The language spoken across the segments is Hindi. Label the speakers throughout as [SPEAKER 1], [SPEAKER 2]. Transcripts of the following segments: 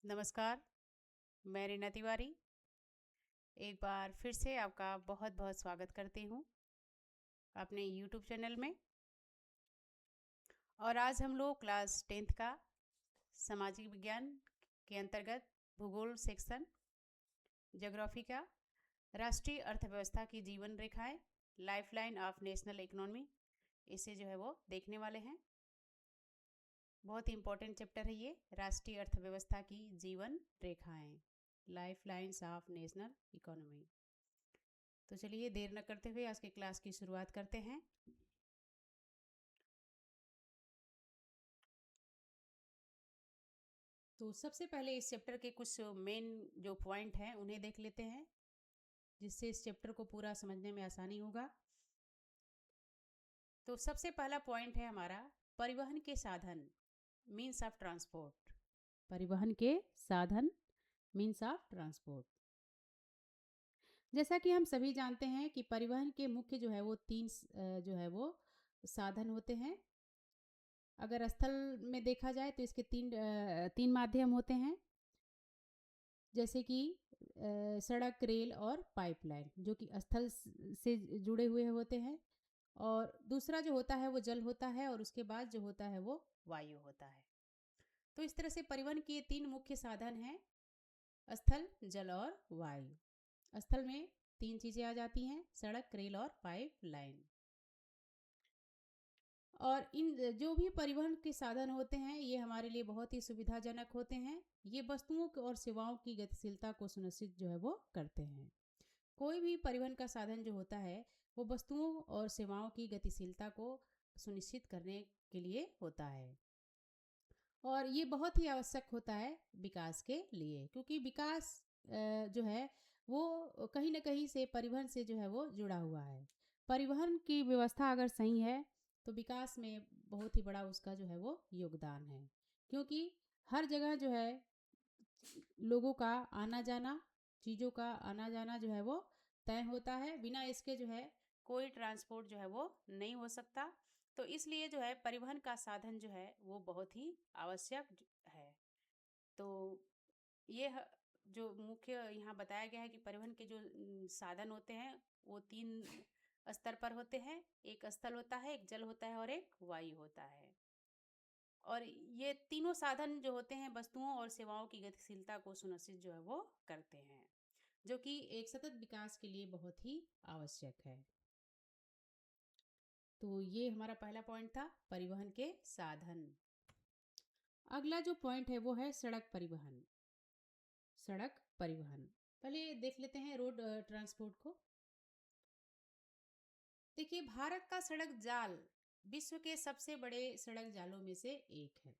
[SPEAKER 1] नमस्कार, मैं रीना तिवारी एक बार फिर से आपका बहुत बहुत स्वागत करती हूँ अपने यूट्यूब चैनल में। और आज हम लोग क्लास 10th का सामाजिक विज्ञान के अंतर्गत भूगोल सेक्शन ज्योग्राफी का राष्ट्रीय अर्थव्यवस्था की जीवन रेखाएं लाइफलाइन ऑफ नेशनल इकोनॉमी इसे जो है वो देखने वाले हैं। बहुत ही इम्पोर्टेंट चैप्टर है ये, राष्ट्रीय अर्थव्यवस्था की जीवन रेखाएं life lines of national economy. तो चलिए देर न करते हुए आज की क्लास की शुरुआत करते हैं। तो सबसे पहले इस चैप्टर के कुछ मेन जो पॉइंट हैं उन्हें देख लेते हैं, जिससे इस चैप्टर को पूरा समझने में आसानी होगा। तो सबसे पहला पॉइंट है हमारा परिवहन के साधन, मीन्स ऑफ ट्रांसपोर्ट। परिवहन के साधन, मीन्स ऑफ ट्रांसपोर्ट। जैसा कि हम सभी जानते हैं कि परिवहन के मुख्य जो है वो तीन जो है वो साधन होते हैं। अगर स्थल में देखा जाए तो इसके तीन माध्यम होते हैं, जैसे कि सड़क, रेल और पाइपलाइन, जो कि स्थल से जुड़े हुए होते हैं। और दूसरा जो होता है वो जल होता है, और उसके बाद जो होता है वो वायु होता है। तो इस तरह से परिवहन के तीन मुख्य साधन हैं, स्थल, जल और वायु। स्थल में तीन चीज़ें आ जाती हैं, सड़क, रेल और पाइपलाइन। और इन जो भी परिवहन के साधन होते हैं ये हमारे लिए बहुत ही सुविधाजनक होते हैं। ये वस्तुओं और सेवाओं की गतिशीलता को सुनिश्चित जो है वो करते हैं। कोई भी परिवहन का साधन जो होता है वो वस्तुओं और सेवाओं की गतिशीलता को सुनिश्चित करने के लिए होता है, और ये बहुत ही आवश्यक होता है विकास के लिए, क्योंकि विकास जो है वो कहीं ना कहीं से परिवहन से जो है वो जुड़ा हुआ है। परिवहन की व्यवस्था अगर सही है तो विकास में बहुत ही बड़ा उसका जो है वो योगदान है, क्योंकि हर जगह जो है लोगों का आना जाना, चीज़ों का आना जाना जो है वो तय होता है। बिना इसके जो है कोई ट्रांसपोर्ट जो है वो नहीं हो सकता। तो इसलिए जो है परिवहन का साधन जो है वो बहुत ही आवश्यक है। तो ये जो मुख्य यहाँ बताया गया है कि परिवहन के जो साधन होते हैं वो तीन स्तर पर होते हैं। एक स्थल होता है, एक जल होता है और एक वायु होता है। और ये तीनों साधन जो होते हैं वस्तुओं और सेवाओं की गतिशीलता को सुनिश्चित जो है वो करते हैं, जो कि एक सतत विकास के लिए बहुत ही आवश्यक है। तो ये हमारा पहला पॉइंट था, परिवहन के साधन। अगला जो पॉइंट है वो है सड़क परिवहन। सड़क परिवहन, पहले देख लेते हैं रोड ट्रांसपोर्ट को। देखिए, भारत का सड़क जाल विश्व के सबसे बड़े सड़क जालों में से एक है।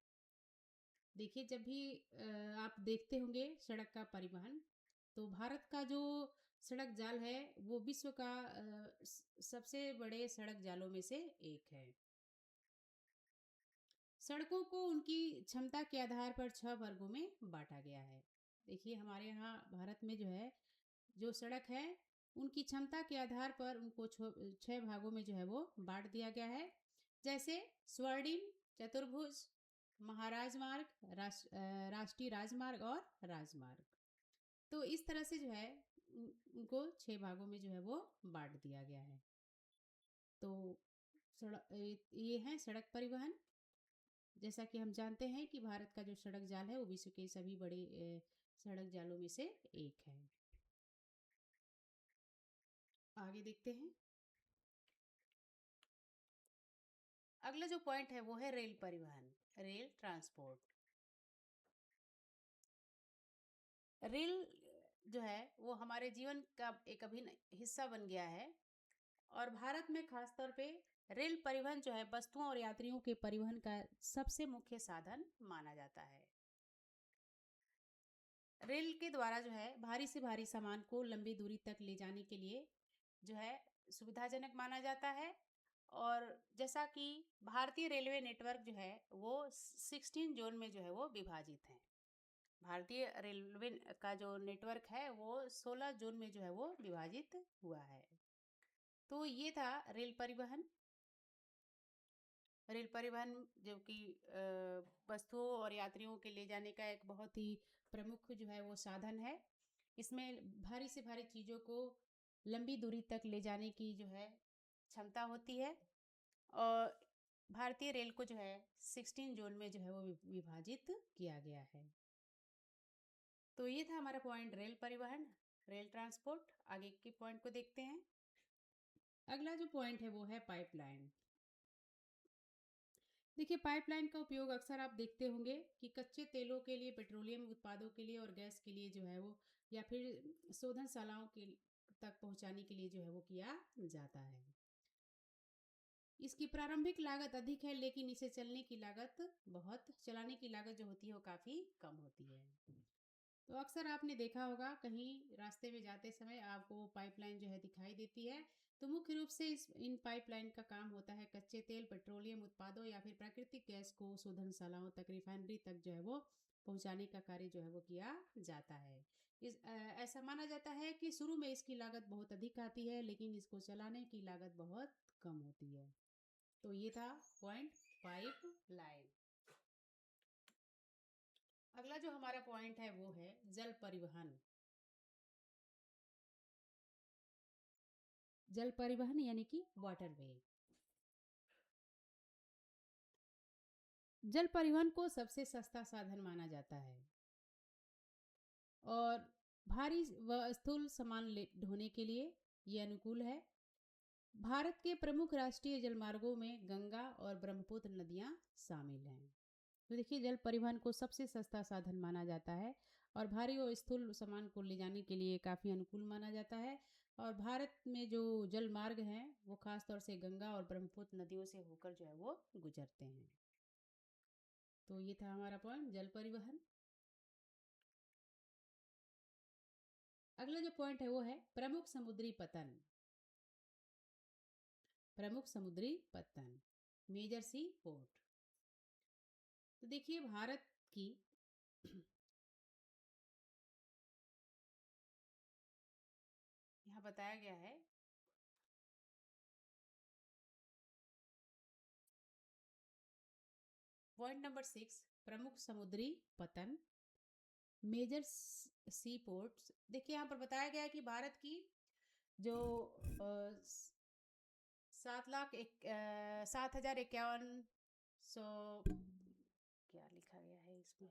[SPEAKER 1] देखिए, जब भी आप देखते होंगे सड़क का परिवहन, तो भारत का जो सड़क जाल है वो विश्व का सबसे बड़े सड़क जालों में से एक है। सड़कों को उनकी क्षमता के आधार पर 6 वर्गों में बांटा गया है। देखिए, हमारे यहाँ भारत में जो है जो सड़क है उनकी क्षमता के आधार पर उनको 6 भागों में जो है वो बांट दिया गया है। जैसे स्वर्णिम, चतुर्भुज, महाराज मार्ग, राष्ट्रीय राजमार्ग और राजमार्ग। तो इस तरह से जो है उनको 6 भागों में जो है वो बांट दिया गया है। तो ये है सड़क परिवहन। जैसा कि हम जानते हैं कि भारत का जो सड़क जाल है वो विश्व के सभी बड़े सड़क जालों में से एक है। आगे देखते हैं। अगला जो पॉइंट है वो है रेल परिवहन, रेल ट्रांसपोर्ट। रेल जो है वो हमारे जीवन का एक अभिन्न हिस्सा बन गया है, और भारत में खासतौर पे रेल परिवहन जो है वस्तुओं और यात्रियों के परिवहन का सबसे मुख्य साधन माना जाता है। रेल के द्वारा जो है भारी से भारी सामान को लंबी दूरी तक ले जाने के लिए जो है सुविधाजनक माना जाता है। और जैसा कि भारतीय रेलवे नेटवर्क जो है वो 16 जोन में जो है वो विभाजित है। भारतीय रेलवे का जो नेटवर्क है वो 16 जोन में जो है वो विभाजित हुआ है। तो ये था रेल परिवहन। रेल परिवहन जो कि वस्तुओं और यात्रियों के ले जाने का एक बहुत ही प्रमुख जो है वो साधन है। इसमें भारी से भारी चीज़ों को लंबी दूरी तक ले जाने की जो है क्षमता होती है। और भारतीय रेल को जो है 16 जोन में जो है वो विभाजित किया गया है। तो ये था हमारा पॉइंट रेल परिवहन, रेल ट्रांसपोर्ट। आगे के पॉइंट को देखते हैं। अगला जो पॉइंट है वो है पाइपलाइन। देखिए, पाइपलाइन का उपयोग अक्सर आप देखते होंगे कि कच्चे तेलों के लिए, पेट्रोलियम उत्पादों के लिए और गैस के लिए जो है वो, या फिर शोधनशालाओं के तक पहुंचाने के लिए जो है वो किया जाता है। इसकी प्रारंभिक लागत अधिक है, लेकिन इसे चलाने की लागत जो होती है वो काफ़ी कम होती है। तो अक्सर आपने देखा होगा कहीं रास्ते में जाते समय आपको पाइपलाइन जो है दिखाई देती है। तो मुख्य रूप से इन पाइपलाइन का काम होता है कच्चे तेल, पेट्रोलियम उत्पादों या फिर प्राकृतिक गैस को शोधनशालाओं तक, रिफाइनरी तक जो है वो पहुंचाने का कार्य जो है वो किया जाता है। ऐसा माना जाता है कि शुरू में इसकी लागत बहुत अधिक आती है, लेकिन इसको चलाने की लागत बहुत कम होती है। तो ये था पॉइंट पाइपलाइन। अगला जो हमारा पॉइंट है वो है जल परिवहन। जल परिवहन यानी कि वाटरवे। जल परिवहन को सबसे सस्ता साधन माना जाता है और भारी व स्थूल सामान ढोने के लिए ये अनुकूल है। भारत के प्रमुख राष्ट्रीय जलमार्गों में गंगा और ब्रह्मपुत्र नदियां शामिल हैं। तो देखिए, जल परिवहन को सबसे सस्ता साधन माना जाता है और भारी और स्थूल सामान को ले जाने के लिए काफ़ी अनुकूल माना जाता है। और भारत में जो जल मार्ग हैं वो खासतौर से गंगा और ब्रह्मपुत्र नदियों से होकर जो है वो गुजरते हैं। तो ये था हमारा पॉइंट जल परिवहन। अगला जो पॉइंट है वो है प्रमुख समुद्री पतन। प्रमुख समुद्री पतन, मेजर सी पोर्ट। तो देखिए, भारत की यहाँ बताया गया है पॉइंट नंबर 6, प्रमुख समुद्री पतन, मेजर सी पोर्ट्स। देखिए, यहाँ पर बताया गया है कि भारत की जो 7,51,सौ, क्या लिखा गया है इसमें,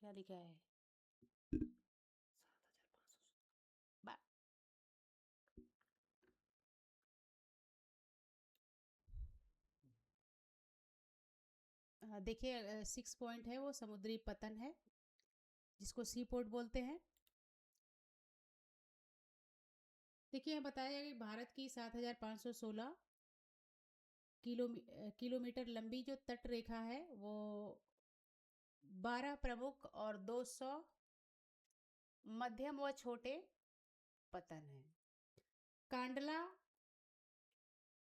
[SPEAKER 1] क्या लिखा है, 7,500। देखिए, 6 पॉइंट है वो समुद्री पतन है, जिसको सी पोर्ट बोलते हैं। देखिए, यहाँ बताया गया कि भारत की 7,516 किलोमीटर लंबी जो तट रेखा है वो 12 प्रमुख और 200 मध्यम व छोटे पतन है। कांडला,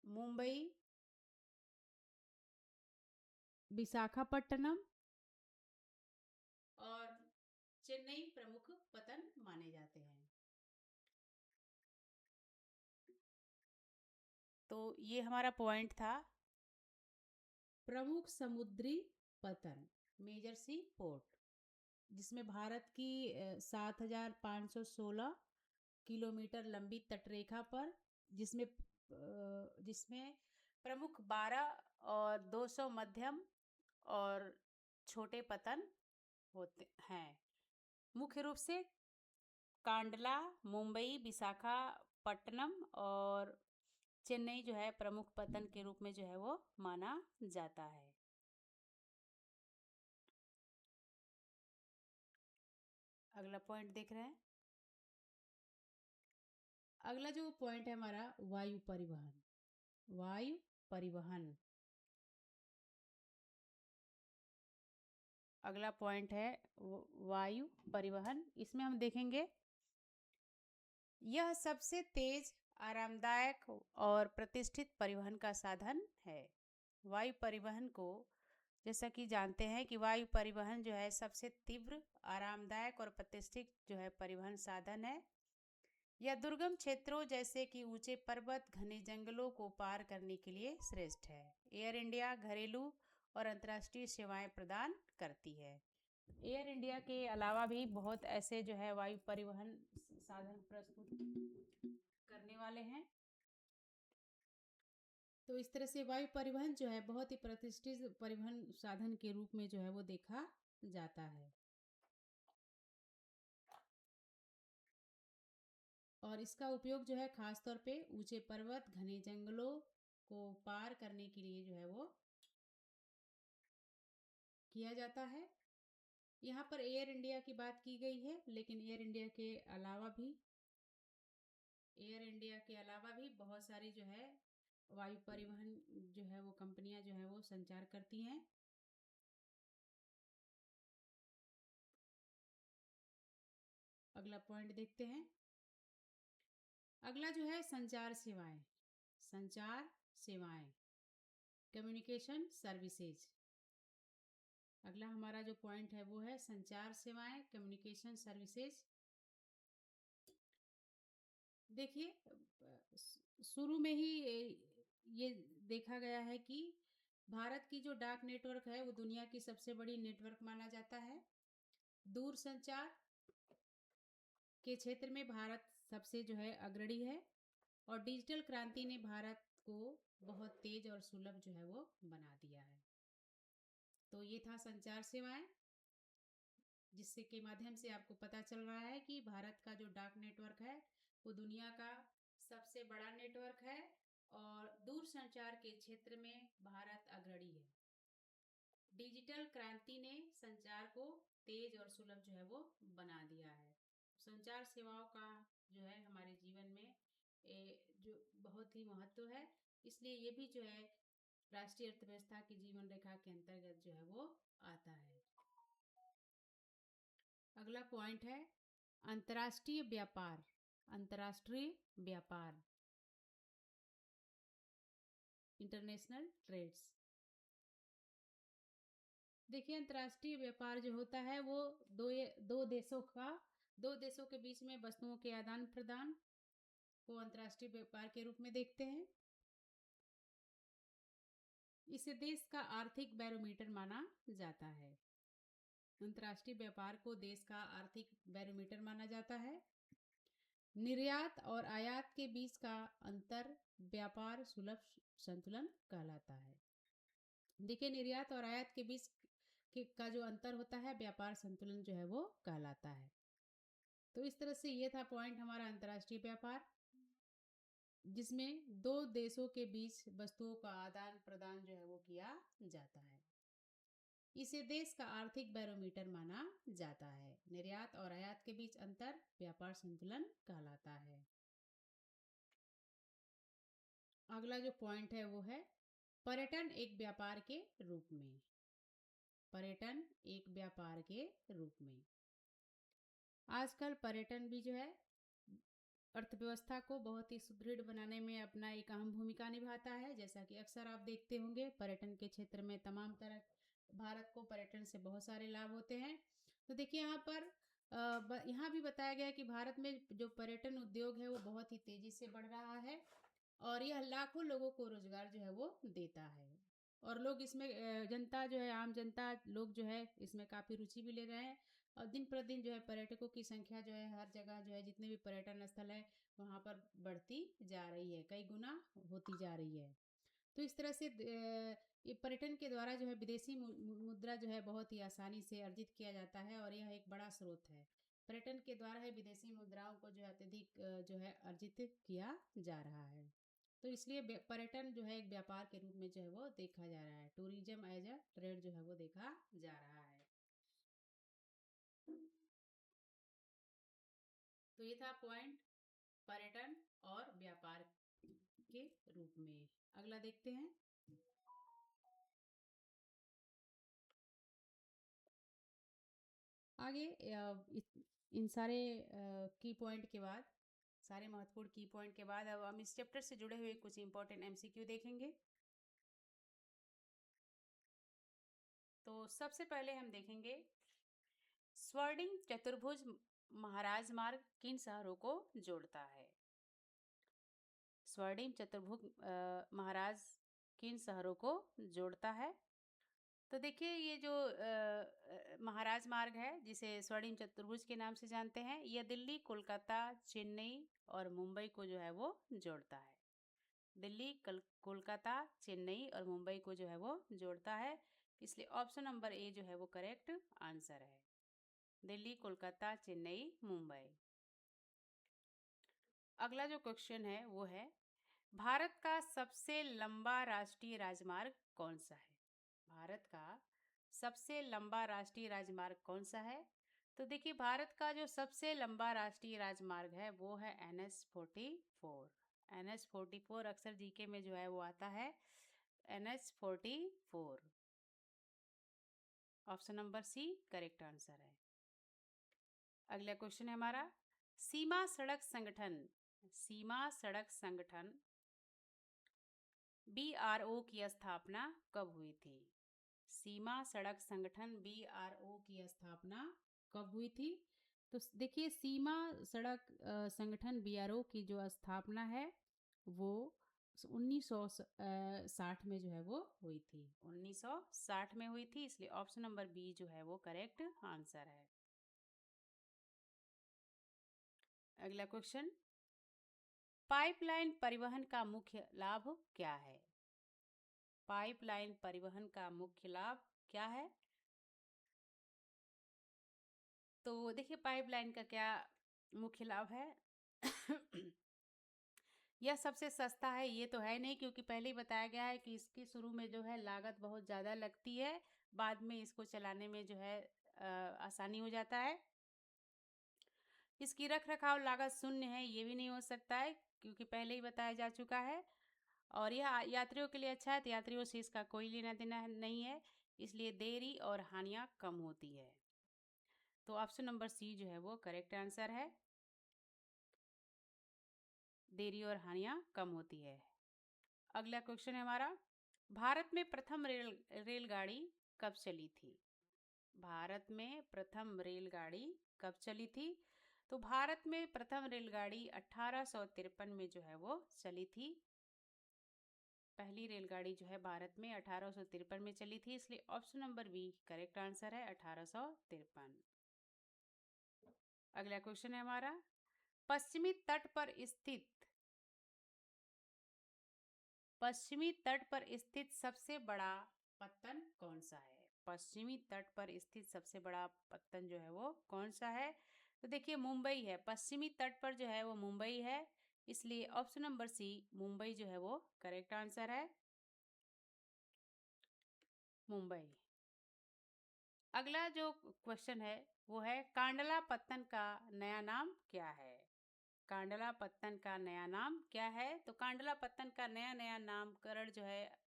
[SPEAKER 1] मुंबई, विशाखापट्टनम और चेन्नई प्रमुख पतन माने जाते हैं। तो ये हमारा पॉइंट था प्रमुख समुद्री पतन, मेजर सी पोर्ट, जिसमें भारत की 7,516 किलोमीटर लंबी तटरेखा पर, जिसमें जिसमें प्रमुख 12 और 200 मध्यम और छोटे पतन होते हैं। मुख्य रूप से कांडला, मुंबई, विशाखापट्टनम और चेन्नई जो है प्रमुख पतन के रूप में जो है वो माना जाता है। अगला पॉइंट देख रहे हैं। अगला जो पॉइंट है हमारा वायु परिवहन। वायु परिवहन अगला पॉइंट है वायु परिवहन। इसमें हम देखेंगे यह सबसे तेज, आरामदायक और प्रतिष्ठित परिवहन का साधन है। वायु परिवहन को, जैसा कि जानते हैं कि वायु परिवहन जो है सबसे तीव्र, आरामदायक और प्रतिष्ठित जो है परिवहन साधन है। या दुर्गम क्षेत्रों जैसे कि ऊंचे पर्वत, घने जंगलों को पार करने के लिए श्रेष्ठ है। एयर इंडिया घरेलू और अंतर्राष्ट्रीय सेवाएं प्रदान करती है। एयर इंडिया के अलावा भी बहुत ऐसे जो है वायु परिवहन साधन प्रस्तुत करने वाले हैं। तो इस तरह से वायु परिवहन जो है बहुत ही प्रतिष्ठित परिवहन साधन के रूप में जो है वो देखा जाता है। और इसका उपयोग जो है खास तौर पे ऊंचे पर्वत, घने जंगलों को पार करने के लिए जो है वो किया जाता है। यहाँ पर एयर इंडिया की बात की गई है, लेकिन एयर इंडिया के अलावा भी बहुत सारी जो है वायु परिवहन जो है वो कंपनियां जो है वो संचार करती हैं। अगला पॉइंट देखते हैं। अगला जो है संचार सेवाएं, कम्युनिकेशन सर्विसेज। अगला हमारा जो पॉइंट है वो है संचार सेवाएं, कम्युनिकेशन सर्विसेज। देखिए, शुरू में ही ये देखा गया है कि भारत की जो डाक नेटवर्क है वो दुनिया की सबसे बड़ी नेटवर्क माना जाता है। दूर संचार के क्षेत्र में भारत सबसे जो है अग्रणी है और डिजिटल क्रांति ने भारत को बहुत तेज और सुलभ जो है वो बना दिया है। तो ये था संचार सेवाएं, जिससे के माध्यम से आपको पता चल रहा है कि भारत का जो डाक नेटवर्क है वो दुनिया का सबसे बड़ा नेटवर्क है और दूर संचार के क्षेत्र में भारत अग्रणी है। डिजिटल क्रांति ने संचार को तेज और सुलभ जो है वो बना दिया है। संचार सेवाओं का जो है हमारे जीवन में जो बहुत ही महत्व है, इसलिए ये भी जो है राष्ट्रीय अर्थव्यवस्था की जीवन रेखा के अंतर्गत जो है वो आता है। अगला पॉइंट है अंतर्राष्ट्रीय व्यापार। International trades. देखिए, अंतर्राष्ट्रीय व्यापार जो होता है वो दो देशों के बीच में वस्तुओं के आदान प्रदान को अंतर्राष्ट्रीय व्यापार के रूप में देखते हैं। इसे देश का आर्थिक बैरोमीटर माना जाता है। अंतर्राष्ट्रीय व्यापार को देश का आर्थिक बैरोमीटर माना जाता है। निर्यात और आयात के बीच का अंतर व्यापार सुलभ संतुलन कहलाता है। देखिए, निर्यात और आयात के बीच का जो अंतर होता है व्यापार संतुलन जो है वो कहलाता है। तो इस तरह से ये था पॉइंट हमारा अंतर्राष्ट्रीय व्यापार, जिसमें दो देशों के बीच वस्तुओं का आदान प्रदान जो है वो किया जाता है। इसे देश का आर्थिक बैरोमीटर माना जाता है। निर्यात और आयात के बीच अंतर व्यापार संतुलन कहलाता है। अगला जो पॉइंट है वो है पर्यटन एक व्यापार के रूप में। आजकल पर्यटन भी जो है अर्थव्यवस्था को बहुत ही सुदृढ़ बनाने में अपना एक अहम भूमिका निभाता है। जैसा कि अक्सर आप देखते होंगे पर्यटन के क्षेत्र में तमाम तरह भारत को पर्यटन से बहुत सारे लाभ होते हैं। तो देखिए, यहाँ पर यहाँ भी बताया गया है कि भारत में जो पर्यटन उद्योग है वो बहुत ही तेजी से बढ़ रहा है और यह लाखों लोगों को रोजगार जो है वो देता है। और लोग इसमें जनता जो है, आम जनता लोग जो है इसमें काफ़ी रुचि भी ले रहे हैं और दिन प्रतिदिन जो है पर्यटकों की संख्या जो है हर जगह जो है जितने भी पर्यटन स्थल है वहाँ पर बढ़ती जा रही है, कई गुना होती जा रही है। तो इस तरह से ये पर्यटन के द्वारा जो है विदेशी मुद्रा जो है बहुत ही आसानी से अर्जित किया जाता है और यह एक बड़ा स्रोत है। पर्यटन के द्वारा ही विदेशी मुद्राओं को जो है अत्यधिक जो है अर्जित किया जा रहा है। तो इसलिए पर्यटन जो है एक व्यापार के रूप में जो है वो देखा जा रहा है। टूरिज्म एज अ ट्रेड जो है वो देखा जा रहा है। तो ये था पॉइंट पर्यटन और व्यापार के रूप में। अगला देखते हैं। आगे इन सारे की पॉइंट के बाद, सारे महत्वपूर्ण की पॉइंट के बाद अब हम इस चैप्टर से जुड़े हुए कुछ इंपॉर्टेंट एमसीक्यू देखेंगे। तो सबसे पहले हम देखेंगे स्वर्णिम चतुर्भुज महाराज मार्ग किन शहरों को जोड़ता है? स्वर्णिम चतुर्भुज महाराज किन शहरों को जोड़ता है? तो देखिए ये जो महाराज मार्ग है जिसे स्वर्णिम चतुर्भुज के नाम से जानते हैं, यह दिल्ली, कोलकाता, चेन्नई और मुंबई को जो है वो जोड़ता है। दिल्ली, कोलकाता, चेन्नई और मुंबई को जो है वो जोड़ता है, इसलिए ऑप्शन नंबर ए जो है वो करेक्ट आंसर है। दिल्ली, कोलकाता, चेन्नई, मुंबई। अगला जो क्वेश्चन है वो है, भारत का सबसे लंबा राष्ट्रीय राजमार्ग कौन सा है? भारत का सबसे लंबा राष्ट्रीय राजमार्ग कौन सा है? तो देखिए भारत का जो सबसे लंबा राष्ट्रीय राजमार्ग है वो है NH-44। NH-44 अक्सर जीके में जो है वो आता है, NH-44। Option number C correct answer है। अगला क्वेश्चन है हमारा, सीमा सड़क संगठन BRO की स्थापना कब हुई थी? सीमा सड़क संगठन BRO की स्थापना कब हुई थी? तो देखिए सीमा सड़क संगठन BRO की जो स्थापना है वो 1960 में जो है वो हुई थी। 1960 में हुई थी, इसलिए ऑप्शन नंबर बी जो है वो करेक्ट आंसर है। अगला क्वेश्चन, पाइपलाइन परिवहन का मुख्य लाभ क्या है? पाइपलाइन परिवहन का मुख्य लाभ क्या है? तो देखिए पाइपलाइन का क्या मुख्य लाभ है? यह सबसे सस्ता है ये तो है नहीं, क्योंकि पहले ही बताया गया है कि इसके शुरू में जो है लागत बहुत ज़्यादा लगती है, बाद में इसको चलाने में जो है आसानी हो जाता है। इसकी रख रखाव लागत शून्य है ये भी नहीं हो सकता है, क्योंकि पहले ही बताया जा चुका है। और यह यात्रियों के लिए अच्छा है, तो यात्रियों से इसका कोई लेना देना नहीं है, इसलिए देरी और हानियाँ कम होती है। तो ऑप्शन नंबर सी जो है वो करेक्ट आंसर है, देरी और हानियाँ कम होती है। अगला क्वेश्चन है हमारा, भारत में प्रथम रेलगाड़ी कब चली थी? भारत में प्रथम रेलगाड़ी कब चली थी? तो भारत में प्रथम रेलगाड़ी 1853 में जो है वो चली थी। पहली रेलगाड़ी जो है भारत में 1853 में चली थी, इसलिए option number B correct answer है, 1853। अगला क्वेश्चन है हमारा, पश्चिमी तट पर स्थित सबसे बड़ा पत्तन कौन सा है? पश्चिमी तट पर स्थित सबसे बड़ा पत्तन जो है वो कौन सा है? तो देखिए मुंबई है, पश्चिमी तट पर जो है वो मुंबई है, इसलिए ऑप्शन नंबर सी मुंबई जो है वो करेक्ट आंसर है, मुंबई। अगला जो क्वेश्चन है वो है, कांडला पत्तन का नया नाम क्या है? कांडला पत्तन का नया नाम क्या है? तो कांडला पत्तन का नया नामकरण जो है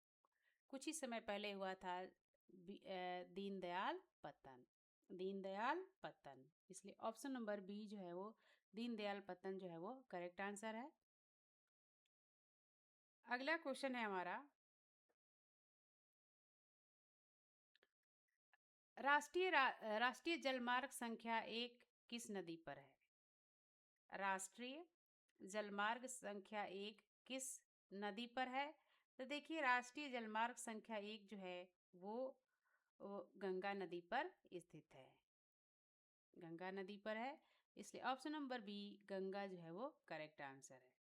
[SPEAKER 1] कुछ ही समय पहले हुआ था, दीनदयाल पत्तन। दीनदयाल पत्तन, इसलिए ऑप्शन नंबर बी जो है वो दीनदयाल पत्तन जो है वो करेक्ट आंसर है। अगला क्वेश्चन है हमारा, राष्ट्रीय जलमार्ग संख्या 1 किस नदी पर है? राष्ट्रीय जलमार्ग संख्या 1 किस नदी पर है? तो देखिए राष्ट्रीय जलमार्ग संख्या 1 जो है वो गंगा नदी पर स्थित है, गंगा नदी पर है, इसलिए ऑप्शन नंबर बी गंगा जो है वो करेक्ट आंसर है।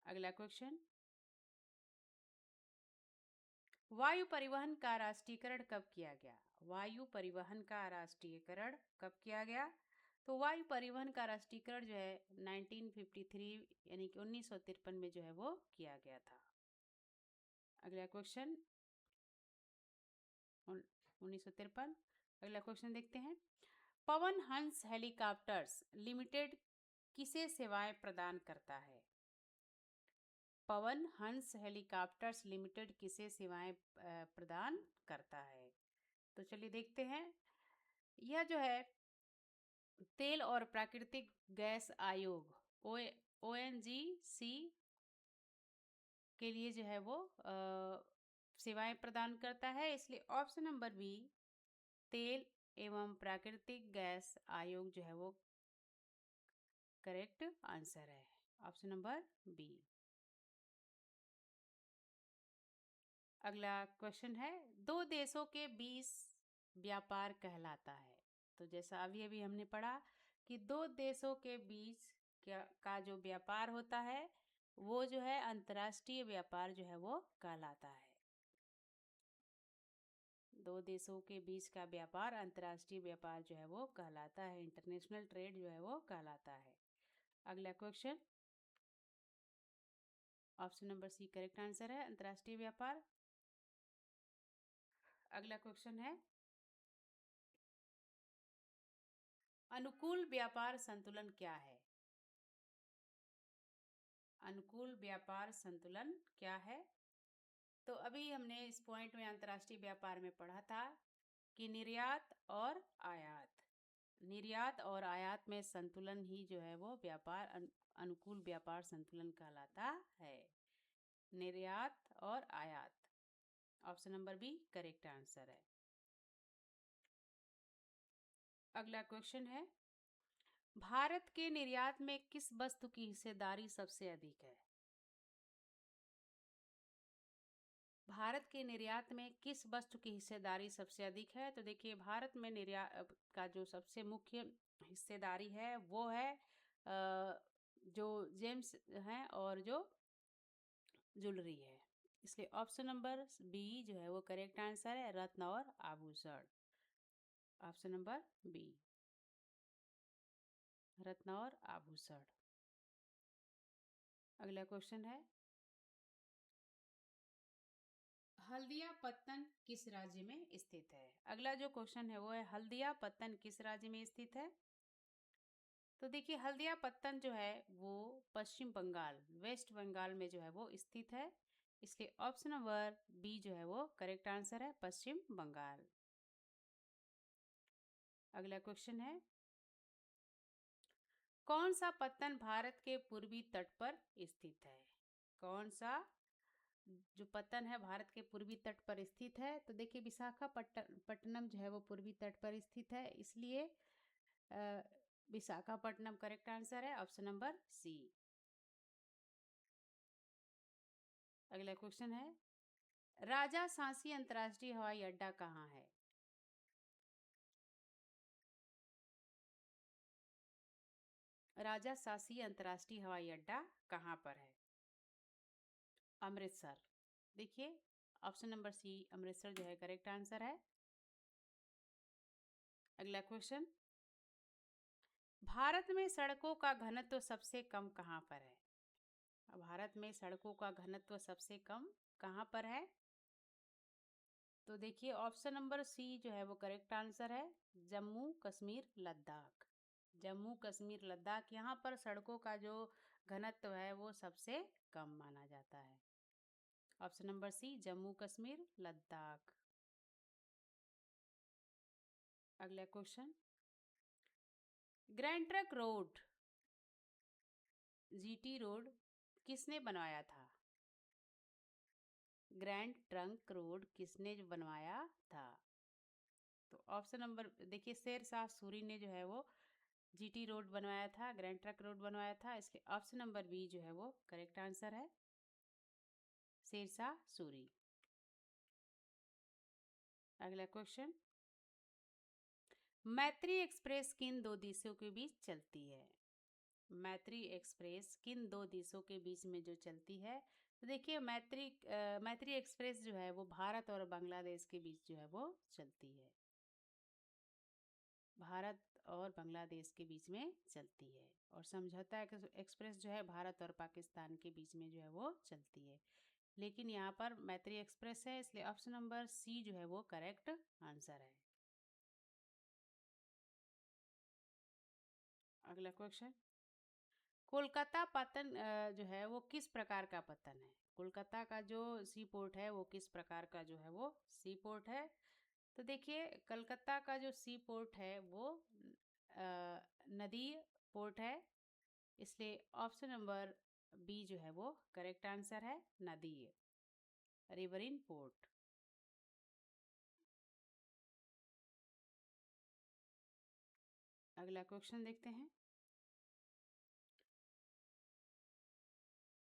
[SPEAKER 1] अगला क्वेश्चन, वायु परिवहन का राष्ट्रीयकरण कब किया गया? वायु परिवहन का राष्ट्रीयकरण कब किया गया? तो वायु परिवहन का राष्ट्रीयकरण जो है 1953 यानी कि 1953 में जो है वो किया गया था। अगला क्वेश्चन 1953। अगला क्वेश्चन देखते हैं, पवन हंस हेलीकॉप्टर्स लिमिटेड किसे सेवाएं प्रदान करता है? पवन हंस हेलीकॉप्टर्स लिमिटेड किसे सेवाएं प्रदान करता है? तो चलिए देखते हैं, यह जो है तेल और प्राकृतिक गैस आयोग ONGC के लिए जो है वो सेवाएं प्रदान करता है, इसलिए ऑप्शन नंबर बी तेल एवं प्राकृतिक गैस आयोग जो है वो करेक्ट आंसर है ऑप्शन नंबर बी। अगला क्वेश्चन है, दो देशों के बीच व्यापार कहलाता है। तो जैसा अभी अभी हमने पढ़ा कि दो देशों के बीच का जो व्यापार होता है वो जो है अंतर्राष्ट्रीय व्यापार जो है वो कहलाता है। दो देशों के बीच का व्यापार अंतर्राष्ट्रीय व्यापार जो है वो कहलाता है, इंटरनेशनल ट्रेड जो है वो कहलाता है। अगला question option number C correct answer है, अंतर्राष्ट्रीय व्यापार। अगला क्वेश्चन है, अनुकूल व्यापार संतुलन क्या है? अनुकूल व्यापार संतुलन क्या है? तो अभी हमने इस पॉइंट में अंतर्राष्ट्रीय व्यापार में पढ़ा था कि निर्यात और आयात, निर्यात और आयात में संतुलन ही जो है वो व्यापार अनुकूल व्यापार संतुलन कहलाता है। निर्यात और आयात, option number B correct answer है। अगला क्वेश्चन है, भारत के निर्यात में किस वस्तु की हिस्सेदारी सबसे अधिक है? भारत के निर्यात में किस वस्तु की हिस्सेदारी सबसे अधिक है? तो देखिए, भारत में निर्यात का जो सबसे मुख्य हिस्सेदारी है वो है जो जेम्स हैं और जो ज्वेलरी है। इसलिए ऑप्शन नंबर बी जो है वो करेक्ट आंसर है, रत्न और आभूषण। ऑप्शन नंबर बी, रत्न और आभूषण। अगला क्वेश्चन है, हल्दिया पत्तन किस राज्य में स्थित है? अगला जो क्वेश्चन है वो है, हल्दिया पत्तन किस राज्य में स्थित है? तो देखिए, हल्दिया पत्तन जो है वो पश्चिम बंगाल, वेस्ट बंगाल में जो है वो स्थित है। इसलिए ऑप्शन नंबर बी जो है वो करेक्ट आंसर है, पश्चिम बंगाल। अगला क्वेश्चन है, कौन सा पत्तन भारत के पूर्वी तट पर स्थित है? कौन सा जो पत्तन है भारत के पूर्वी तट पर स्थित है? तो देखिए, विशाखापट्टनम जो है वो पूर्वी तट पर स्थित है, इसलिए विशाखापट्टनम करेक्ट आंसर है, ऑप्शन नंबर सी। अगला क्वेश्चन है, राजा सांसी अंतर्राष्ट्रीय हवाई अड्डा कहाँ है? राजा सांसी अंतर्राष्ट्रीय हवाई अड्डा कहाँ पर है? अमृतसर। देखिए, ऑप्शन नंबर सी अमृतसर जो है करेक्ट आंसर है। अगला क्वेश्चन, भारत में सड़कों का घनत्व सबसे कम कहाँ पर है? भारत में सड़कों का घनत्व सबसे कम कहाँ पर है? तो देखिए, ऑप्शन नंबर सी जो है वो करेक्ट आंसर है, जम्मू कश्मीर लद्दाख। जम्मू कश्मीर लद्दाख, यहाँ पर सड़कों का जो घनत्व है वो सबसे कम माना जाता है। Option number C Jammu Kashmir Ladakh. अगला question, Grand Trunk Road, GT road किसने बनवाया था? ग्रैंड ट्रंक रोड किसने बनवाया था? तो ऑप्शन नंबर देखिए, शेरशाह सूरी ने जो है वो जीटी रोड बनवाया था, ग्रैंड ट्रंक रोड बनवाया था, इसलिए ऑप्शन नंबर बी जो है वो करेक्ट आंसर है, शेरशाह सूरी। अगला क्वेश्चन, मैत्री एक्सप्रेस किन दो देशों के बीच चलती है? मैत्री एक्सप्रेस किन दो देशों के बीच में जो चलती है? तो देखिए, मैत्री एक्सप्रेस जो है वो भारत और बांग्लादेश के बीच जो है वो चलती है, भारत और बांग्लादेश के बीच में चलती है। और समझौता एक्सप्रेस जो है भारत और पाकिस्तान के बीच में जो है वो चलती है, लेकिन यहाँ पर मैत्री एक्सप्रेस है, इसलिए ऑप्शन नंबर सी जो है वो करेक्ट आंसर है। अगला क्वेश्चन, कोलकाता पत्तन जो है वो किस प्रकार का पत्तन है? कोलकाता का जो सी पोर्ट है वो किस प्रकार का जो है वो सी पोर्ट है? तो देखिए, कलकत्ता का जो सी पोर्ट है वो नदी पोर्ट है, इसलिए ऑप्शन नंबर बी जो है वो करेक्ट आंसर है, नदी, रिवरिन पोर्ट। अगला क्वेश्चन देखते हैं,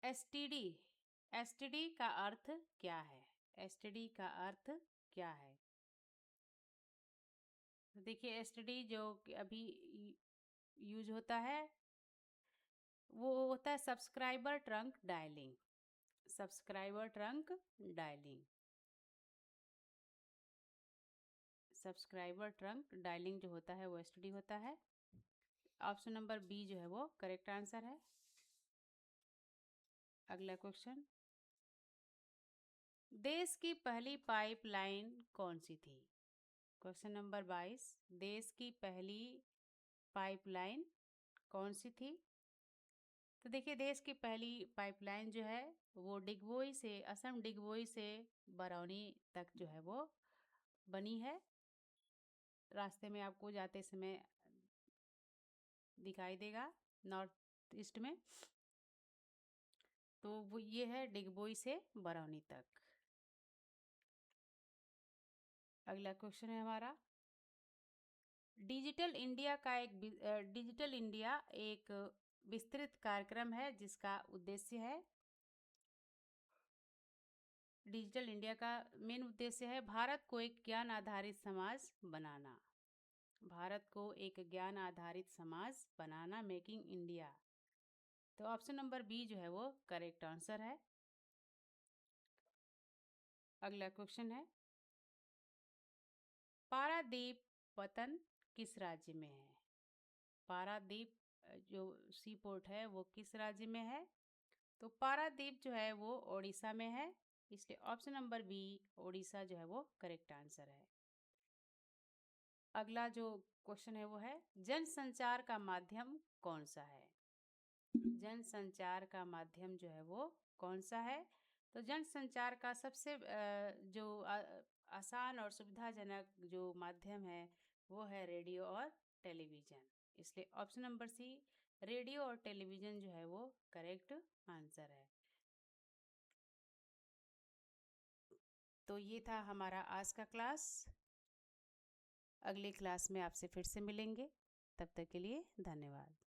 [SPEAKER 1] एसटीडी, एसटीडी का अर्थ क्या है? एसटीडी का अर्थ क्या है? तो देखिए, एसटीडी जो अभी यूज होता है वो होता है subscriber trunk dialling. Subscriber trunk dialling, subscriber trunk dialling जो होता है वो एसटीडी होता है। ऑप्शन नंबर बी जो है वो करेक्ट आंसर है। अगला क्वेश्चन, देश की पहली पाइपलाइन कौन सी थी? क्वेश्चन नंबर 22, देश की पहली पाइपलाइन कौन सी थी? तो देखिए, देश की पहली पाइपलाइन जो है वो डिगबोई से, असम डिगबोई से बरौनी तक जो है वो बनी है। रास्ते में आपको जाते समय दिखाई देगा नॉर्थ ईस्ट में। तो वो ये है डिगबोई से बरौनी तक। अगला क्वेश्चन है हमारा, डिजिटल इंडिया एक विस्तृत कार्यक्रम है जिसका उद्देश्य है, डिजिटल इंडिया का मेन उद्देश्य है भारत को एक ज्ञान आधारित समाज बनाना। भारत को एक ज्ञान आधारित समाज बनाना, मेकिंग इंडिया। तो ऑप्शन नंबर बी जो है वो करेक्ट आंसर है। अगला क्वेश्चन है, पारादीप पतन किस राज्य में है? पारादीप जो सी पोर्ट है वो किस राज्य में है? तो पारादीप जो है वो ओडिशा में है, इसलिए ऑप्शन नंबर बी ओडिशा जो है वो करेक्ट आंसर है। अगला जो क्वेश्चन है वो है, जनसंचार का माध्यम कौन सा है? जनसंचार का माध्यम जो है वो कौन सा है? तो जनसंचार का सबसे जो आसान और सुविधाजनक जो माध्यम है वो है रेडियो और टेलीविज़न, इसलिए ऑप्शन नंबर सी रेडियो और टेलीविज़न जो है वो करेक्ट आंसर है। तो ये था हमारा आज का क्लास। अगली क्लास में आपसे फिर से मिलेंगे, तब तक के लिए धन्यवाद।